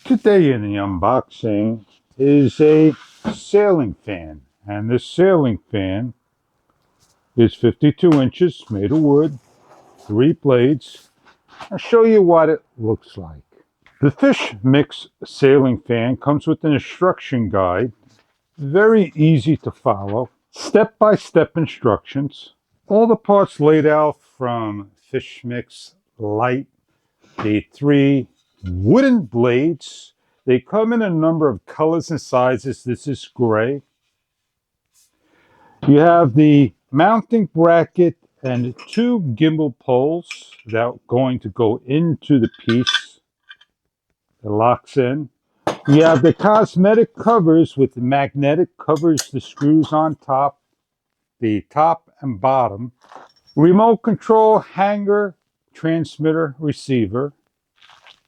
Today in the unboxing is a sailing fan, and this sailing fan is 52 inches, made of wood, 3 blades. I'll show you what it looks like. The FISHMIX sailing fan comes with an instruction guide, very easy to follow, step-by-step instructions. All the parts laid out from FISHMIX Light, the 3 wooden blades. They come in a number of colors and sizes. This is gray. You have the mounting bracket and 2 gimbal poles that are going to go into the piece. It locks in. You have the cosmetic covers with the magnetic covers the screws on top, the top and bottom. Remote control hanger, transmitter, receiver.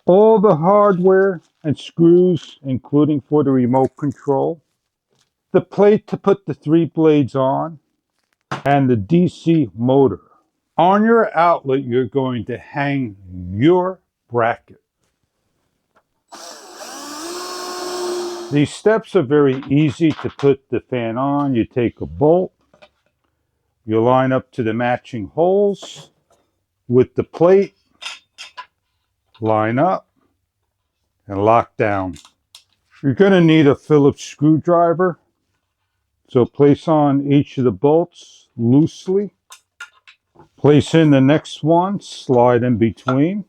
All the hardware and screws, including for the remote control, the plate to put the 3 blades on, and the DC motor. On your outlet, you're going to hang your bracket. These steps are very easy to put the fan on. You take a bolt, you line up to the matching holes with the plate, line up, and lock down. You're going to need a Phillips screwdriver. So place on each of the bolts loosely. Place in the next one, slide in between.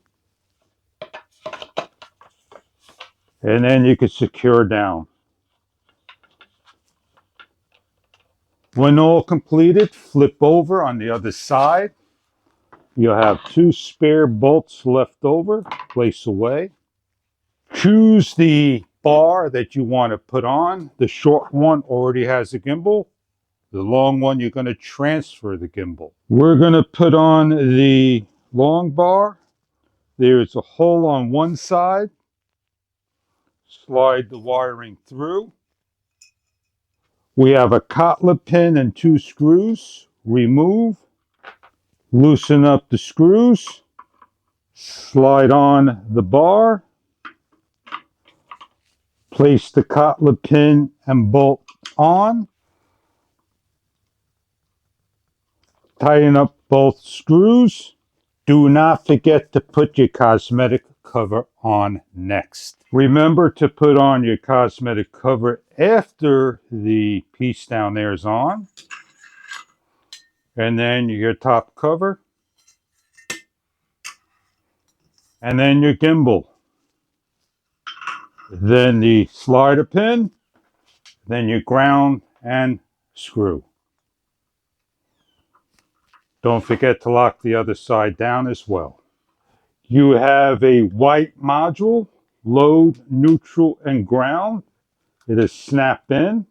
And then you can secure down. When all completed, flip over on the other side. You'll have 2 spare bolts left over. Place away. Choose the bar that you want to put on. The short one already has a gimbal. The long one, you're going to transfer the gimbal. We're going to put on the long bar. There's a hole on one side. Slide the wiring through. We have a cotlet pin and 2 screws. Remove. Loosen up the screws. Slide on the bar. Place the cotlet pin and bolt on. Tighten up both screws. Do not forget to put your cosmetic cover on next. Remember to put on your cosmetic cover after the piece down there is on. And then your top cover. And then your gimbal. Then the slider pin. Then your ground and screw. Don't forget to lock the other side down as well. You have a white module, load, neutral, and ground. It is snap in.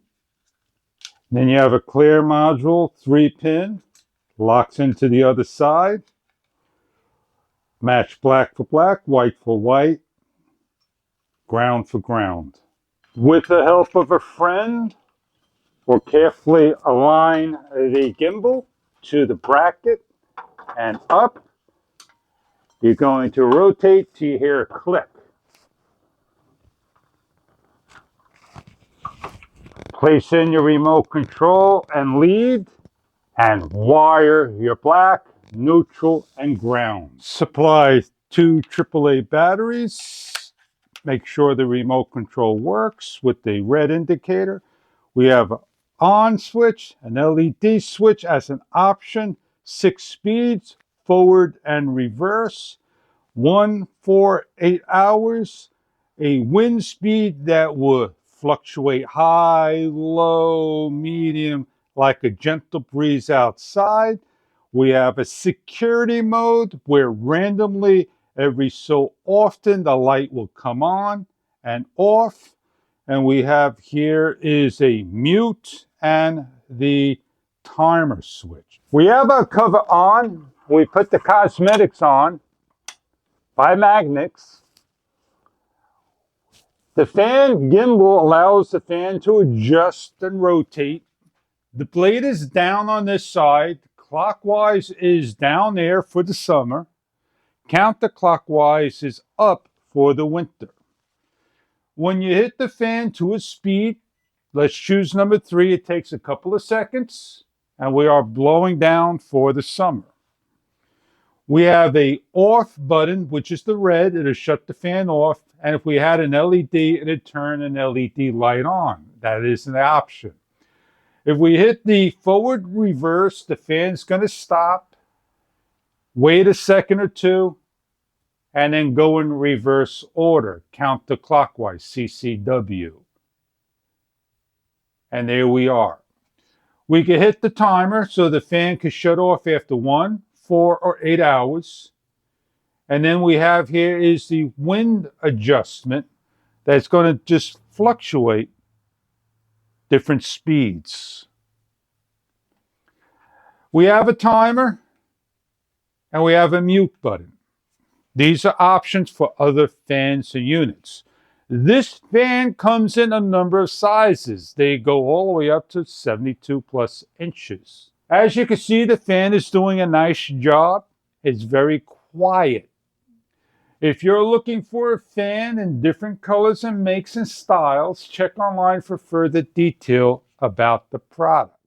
Then you have a clear module, 3-pin, locks into the other side. Match black for black, white for white, ground for ground. With the help of a friend, we'll carefully align the gimbal to the bracket and up. You're going to rotate till you hear a click. Place in your remote control and lead, and wire your black, neutral, and ground. Supply 2 AAA batteries. Make sure the remote control works with the red indicator. We have an on switch, an LED switch as an option, 6 speeds, forward and reverse, 1, 4, 8 hours, a wind speed that will fluctuate high, low, medium, like a gentle breeze outside. We have a security mode where randomly every so often the light will come on and off. And we have here is a mute and the timer switch. We have our cover on. We put the cosmetics on by magnets. The fan gimbal allows the fan to adjust and rotate. The blade is down on this side. Clockwise is down there for the summer. Counterclockwise is up for the winter. When you hit the fan to a speed, let's choose number 3. It takes a couple of seconds, and we are blowing down for the summer. We have a off button, which is the red. It'll shut the fan off. And if we had an LED, it'd turn an LED light on. That is an option. If we hit the forward reverse, the fan's going to stop, wait a second or two, and then go in reverse order, counterclockwise, CCW. And there we are. We can hit the timer so the fan can shut off after 1, 4, or 8 hours. And then we have here is the wind adjustment that's going to just fluctuate different speeds. We have a timer and we have a mute button. These are options for other fans and units. This fan comes in a number of sizes. They go all the way up to 72 plus inches. As you can see, the fan is doing a nice job. It's very quiet. If you're looking for a fan in different colors and makes and styles, check online for further detail about the product.